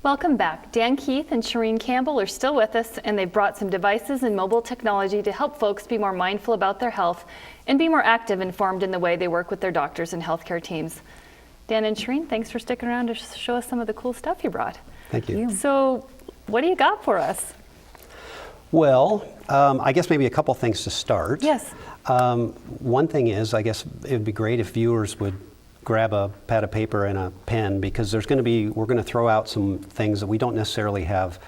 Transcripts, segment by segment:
Welcome back. Dan, Keith, and Sharene Campbell are still with us, and they've brought some devices and mobile technology to help folks be more mindful about their health and be more active and informed in the way they work with their doctors and healthcare teams. Dan and Sharene, thanks for sticking around to show us some of the cool stuff you brought. Thank you. So, what do you got for us? Well, I guess maybe a couple things to start. Yes. One thing is, I guess it would be great if viewers would grab a pad of paper and a pen, because we're going to throw out some things that we don't necessarily have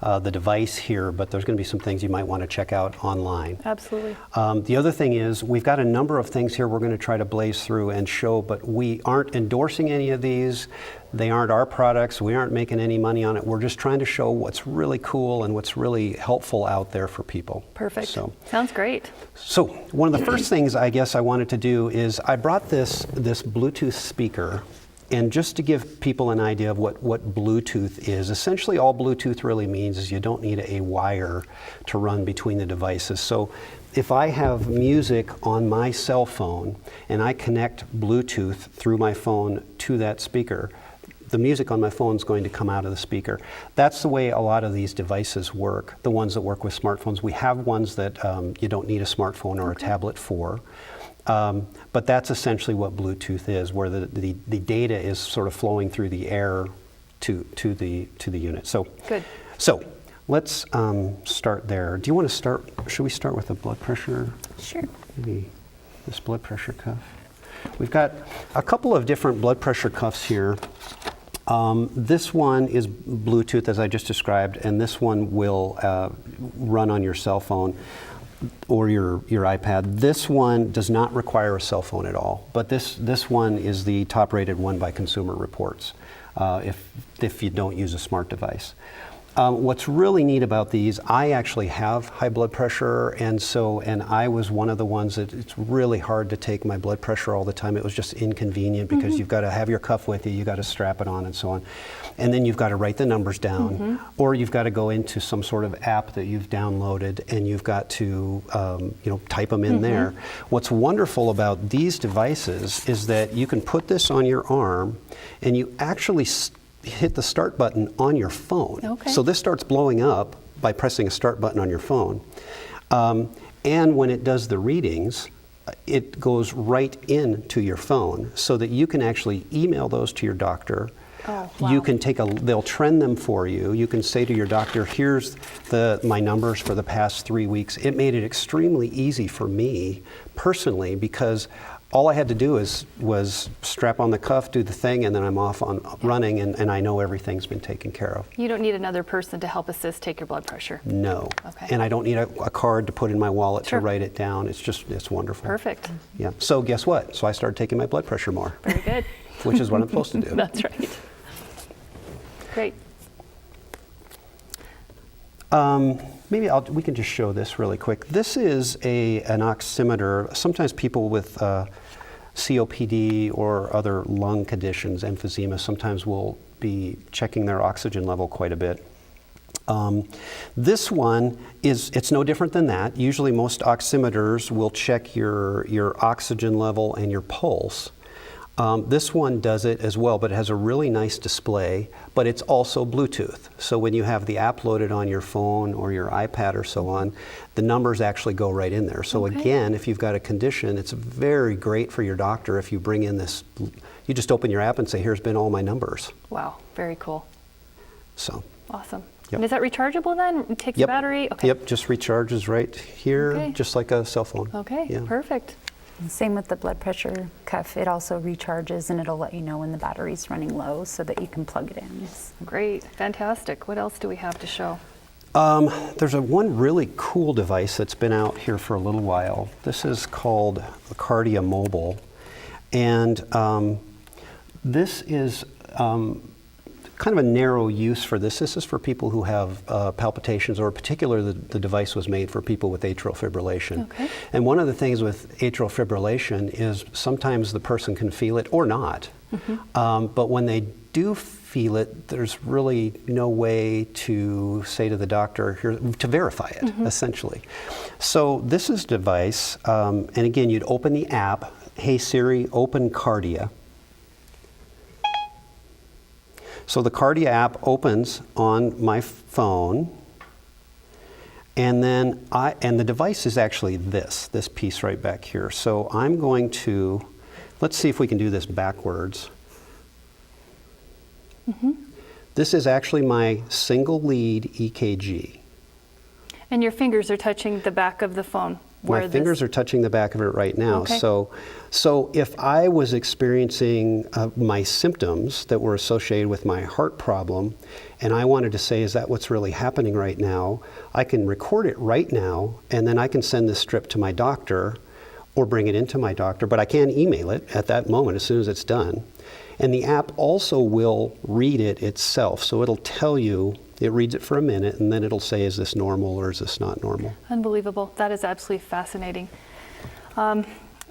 the device here, but there's going to be some things you might want to check out online. Absolutely. The other thing is, we've got a number of things here we're going to try to blaze through and show, but we aren't endorsing any of these. They aren't our products. We aren't making any money on it. We're just trying to show what's really cool and what's really helpful out there for people. Perfect. So, sounds great. So one of the first things I guess I wanted to do is I brought this Bluetooth speaker. And just to give people an idea of what Bluetooth is, essentially all Bluetooth really means is you don't need a wire to run between the devices. So if I have music on my cell phone and I connect Bluetooth through my phone to that speaker, the music on my phone is going to come out of the speaker. That's the way a lot of these devices work, the ones that work with smartphones. We have ones that you don't need a smartphone or a tablet for. But that's essentially what Bluetooth is, where the data is sort of flowing through the air to the unit. So good. So let's start there. Do you want to start? Should we start with the blood pressure? Sure. Maybe this blood pressure cuff. We've got a couple of different blood pressure cuffs here. This one is Bluetooth, as I just described, and this one will run on your cell phone or your iPad. This one does not require a cell phone at all, but this one is the top-rated one by Consumer Reports if you don't use a smart device. What's really neat about these, I actually have high blood pressure, and I was one of the ones that it's really hard to take my blood pressure all the time. It was just inconvenient because you've got to have your cuff with you, you've got to strap it on and so on. And then you've got to write the numbers down, or you've got to go into some sort of app that you've downloaded and you've got to type them in there. What's wonderful about these devices is that you can put this on your arm and you actually hit the start button on your phone. Okay. So this starts blowing up by pressing a start button on your phone. And when it does the readings, it goes right into your phone so that you can actually email those to your doctor. Oh, wow. You can they'll trend them for you. You can say to your doctor, here's my numbers for the past 3 weeks. It made it extremely easy for me personally, because all I had to do was strap on the cuff, do the thing, and then I'm off on running, and I know everything's been taken care of. You don't need another person to help assist take your blood pressure. No. Okay. And I don't need a card to put in my wallet to write it down. It's wonderful. Perfect. Yeah. So guess what? So I started taking my blood pressure more. Very good. Which is what I'm supposed to do. That's right. Great. Maybe we can just show this really quick. This is an oximeter. Sometimes people with COPD or other lung conditions, emphysema, sometimes will be checking their oxygen level quite a bit. This one it's no different than that. Usually most oximeters will check your oxygen level and your pulse. This one does it as well, but it has a really nice display, but it's also Bluetooth. So when you have the app loaded on your phone or your iPad or so on, the numbers actually go right in there. So again, if you've got a condition, it's very great for your doctor if you bring in this, you just open your app and say, here's been all my numbers. Wow, very cool. So. Awesome. Yep. And is that rechargeable then? It takes the battery? Okay. Yep, just recharges right here, just like a cell phone. Okay, yeah. Perfect. Same with the blood pressure cuff. It also recharges and it'll let you know when the battery's running low so that you can plug it in. Great, fantastic. What else do we have to show? There's one really cool device that's been out here for a little while. This is called Cardia Mobile. And this is kind of a narrow use for this. This is for people who have palpitations, or in particular the device was made for people with atrial fibrillation. Okay. And one of the things with atrial fibrillation is sometimes the person can feel it or not. But when they do feel it, there's really no way to say to the doctor, to verify it, essentially. So this is a device, and again, you'd open the app, hey Siri, open Cardia. So the Cardia app opens on my phone, and then the device is actually this piece right back here. So I'm going to, let's see if we can do this backwards. This is actually my single lead EKG. And your fingers are touching the back of the phone. My fingers are touching the back of it right now. Okay. So if I was experiencing my symptoms that were associated with my heart problem, and I wanted to say, is that what's really happening right now? I can record it right now, and then I can send this strip to my doctor or bring it into my doctor, but I can email it at that moment as soon as it's done. And the app also will read it itself. So it'll tell you, it reads it for a minute, and then it'll say, is this normal or is this not normal? Unbelievable. That is absolutely fascinating.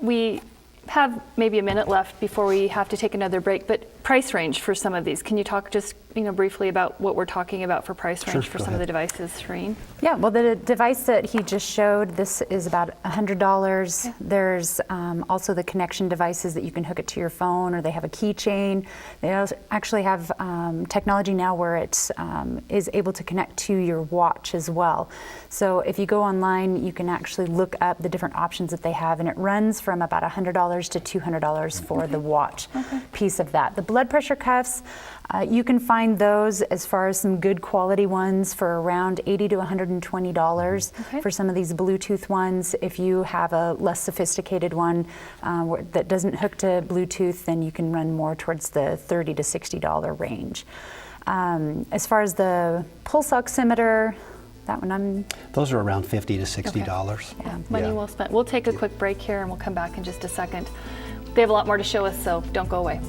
We have maybe a minute left before we have to take another break, but price range for some of these. Can you talk just briefly about what we're talking about for price range for some of the devices, Sharene? Yeah, well, the device that he just showed, this is about $100. There's also the connection devices that you can hook it to your phone, or they have a keychain. They also actually have technology now where it is able to connect to your watch as well. So if you go online, you can actually look up the different options that they have, and it runs from about $100 to $200 for the watch piece of that. The blood pressure cuffs, you can find those as far as some good quality ones for around $80 to $120 for some of these Bluetooth ones. If you have a less sophisticated one that doesn't hook to Bluetooth, then you can run more towards the $30 to $60 range. As far as the pulse oximeter, that one Those are around $50 to $60. Yeah, money well spent. We'll take a quick break here and we'll come back in just a second. They have a lot more to show us, so don't go away.